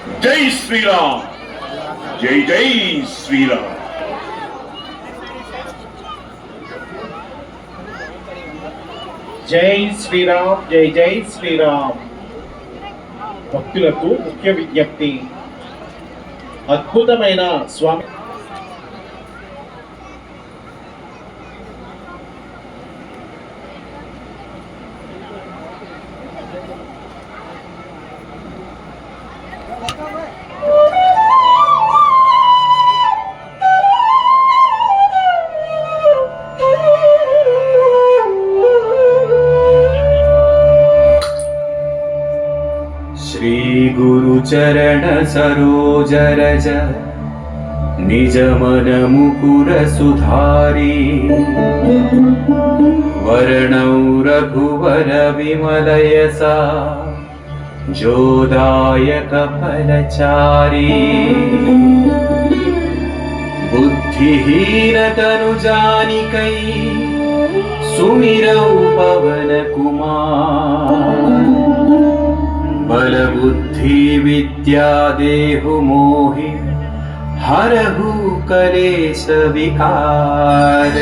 जय श्रीराम, जय जय श्रीराम. జై శ్రీరామ్, జై జై శ్రీరామ్. భక్తులకు ముఖ్య విజ్ఞప్తి, అద్భుతమైన స్వామి श्री गुरु चरण सरोज रज निज मन मुकुर सुधारी वर्णौ रघुवर विमल यसा जोदायक फलचारी बुद्धिहीन तनु जानिकै सुमिरौ पवन कुमार बल बुद्धि विद्या देहु मोहि हरहु कलेश विकार.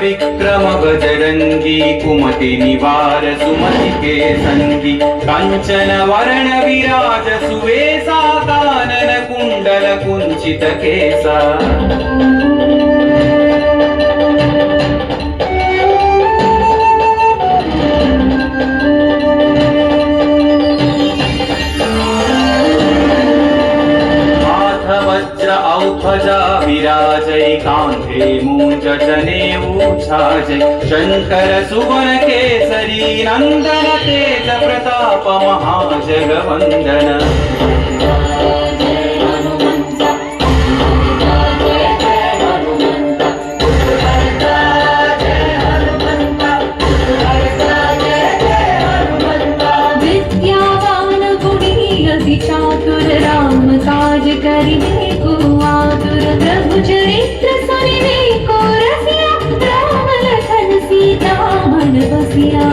विक्रम बजरंगी कुमति निवार सुमति के संगी कंचन वरण विराज सुवेसा कानन कुंडल कुंचित केसा. औध्वजा विराजै कांधे मूंज जनेऊ छाजै शंकर सुवन केसरी नंदन तेज प्रताप महाजगवंदन. विद्यावान गुणी अति चातुर राम काज करिबे प्रभु चरित्र सुनिबे को रसिया राम लखन सीता मन बसिया.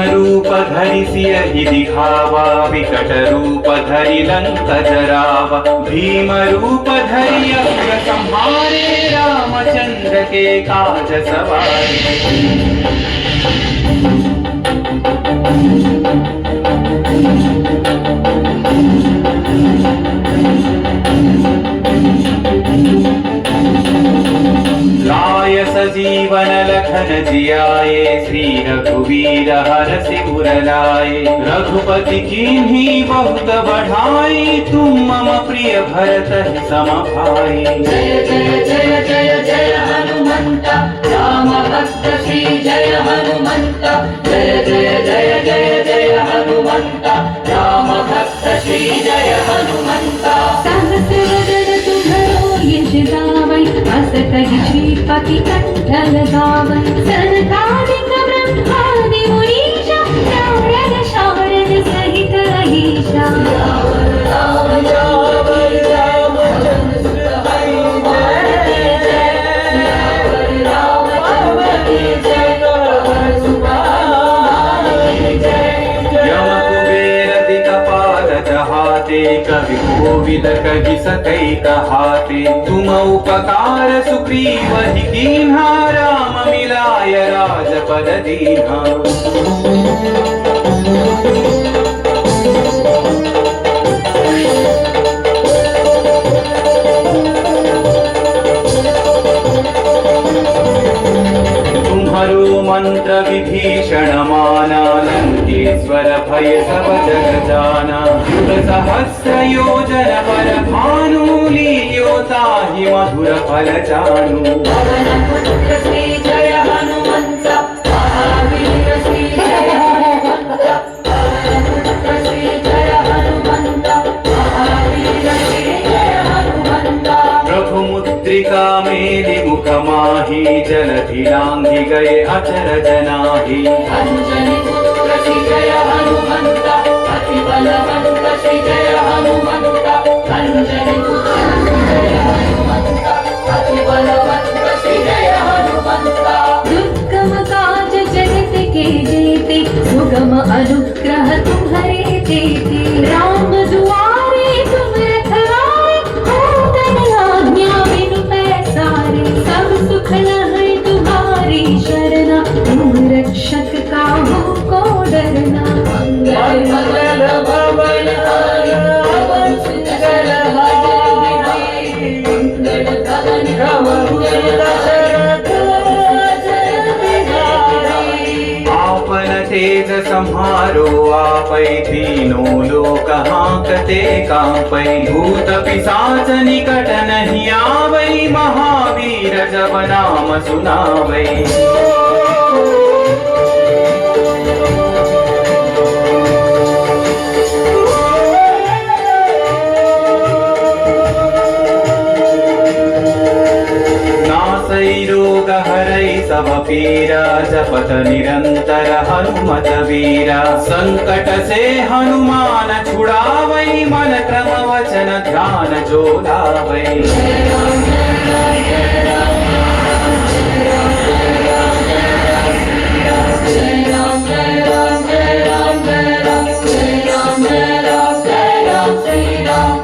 रूप धरि सियहि दिखावा विकट रूप धरि लंक जरावा भीम रूप धरि असुर संहारे रामचंद्र के काज सवारे. लाय सजीवन लखन जियाए श्री रघुवीर हरषि उर लाए रघुपति कीन्ही बहुत बढ़ाई तुम मम प्रिय भरत सम भाई. जय जय जय जय जय हनुमंत राम भक्त श्री जय हनुमंत जय जय जय जय जय हनुमंत राम भक्त श्री जय हनुमंत. सहस वदन तुम्हरो यश गावै अस कहि श्रीपति कंठ लगावै सनकादिक ब्रह्मादि मुनीशा नारद शारद सहित अहिषा. कवि कोविद कहि सकै कहाते तुम उपकार सुग्रीव ही कीन्हा राम मिलाय राजपद दीन्हा. विभीषण माना लंकेश्वर भय सब जग जाना युग सहस्र योजन पर भानु लील्यो ताहि मधुर फल जानू पवन पुत्र श्री जय हनुमंत महावीर श्री जय हनुमंत पवन पुत्र श्री जय हनुमंत महावीर श्री जय हनुमंत प्रभु मुद्रिका मेलि मुख माहि जलधि लांघि गए अचर जनाहि अंजनी पुत्र श्री जय हनुमंत अति बलवंत श्री जय हनुमंत अंजनी पुत्र श्री जय हनुमंत अति बलवंत श्री जय हनुमंत दुर्गम काज जगत के जेते सुगम अनुग्रह तुम्हारे तेते राम दुआरे तुम रखवारे हो तन आज्ञा बिनु पैसारे सब सुख लहै तुम्हारी शरणा तुम रक्षक काहू को डरना मंगल भवन पवन सुत जल हरि मंगल भवन मंगल दशरथ जय बिहारी आपन तेज सम्हारो आपै तीनों लोक हांकते कांपै भूत पिशाच निकट नहीं आवै महावीर जब नाम सुनावै नासै रोग हरै सब पीरा जपत निरंतर हनुमत वीरा संकट से हनुमान छुड़ावै मन क्रम वचन ध्यान जो लावै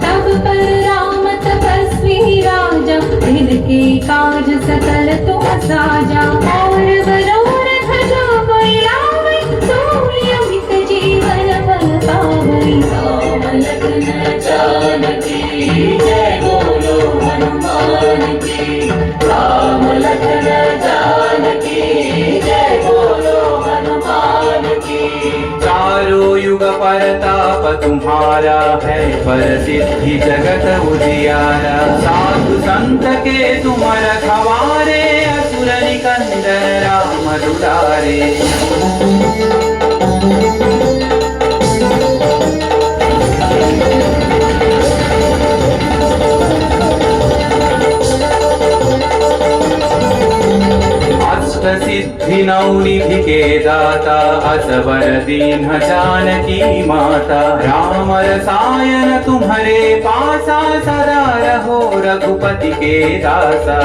तब पर राम तपस्वी राजा तिनके काज सकल तुम साजा और मनोरथ जो कोई लावै सोई अमित जीवन फल पावै राम लखन जानकी जय बोलो हनुमान की राम लखन जानकी जय बोलो हनुमान की चारों युग परताप तुम्हारा है पर सिद्धि जगत उजियारा साधु संत के तुम रखवारे असुर निकंदन राम दुलारे अष्ट सिद्धि नौ निधि के दाता असवर दीन जानकी माता राम रसायन तुम्हारे पासा सदा रहो रघुपति के दासा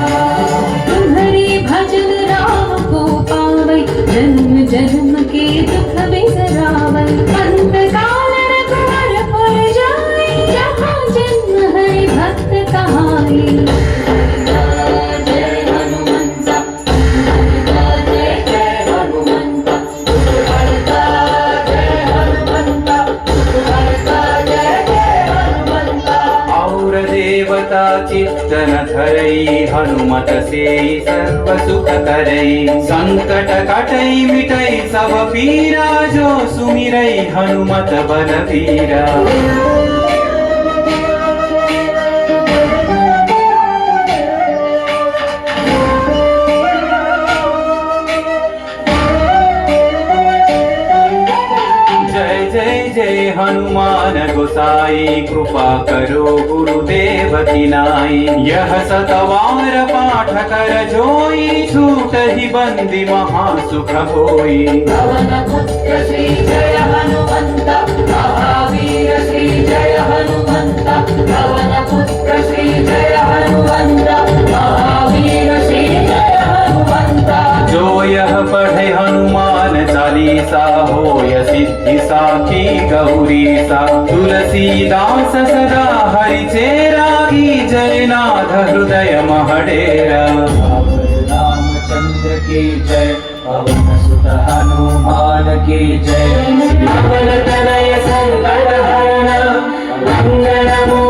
तुम्हारे भजन राम को पावै जन्म जन्म के दुख बिसरावै अंत काल रघुवर पुर जाई जहाँ जन्म है भक्त कहाई जय हनुमंत जय जय हनुमंत जय हनुमंत जय जय हनुमंत और देवता चित्तन धरई हनुमत से सर्व सुख करई संकट कटई मिटई सब पीरा जो सुमिरई हनुमत बलबीरा जय जय जय हनुमान गोसाई कृपा करो गुरुदेव की नाई यह सतवार पाठ कर जोई छूट ही बंदी महासुख होई पवन पुत्र श्री जय हनुमंत महावीर श्री जय हनुमंत पवन पुत्र श्री जय हनुमंत महावीर श्री जय हनुमंत जो यह पढ़े हनुमान चालीसा होय सिद्धि साखी गौरी सा तुलसीदास सदा हरि चेरा की जयनाथ हृदय महडेरा की जय, पवन सुत हनुमान की जय, पवन तनय संकट हरण मंगल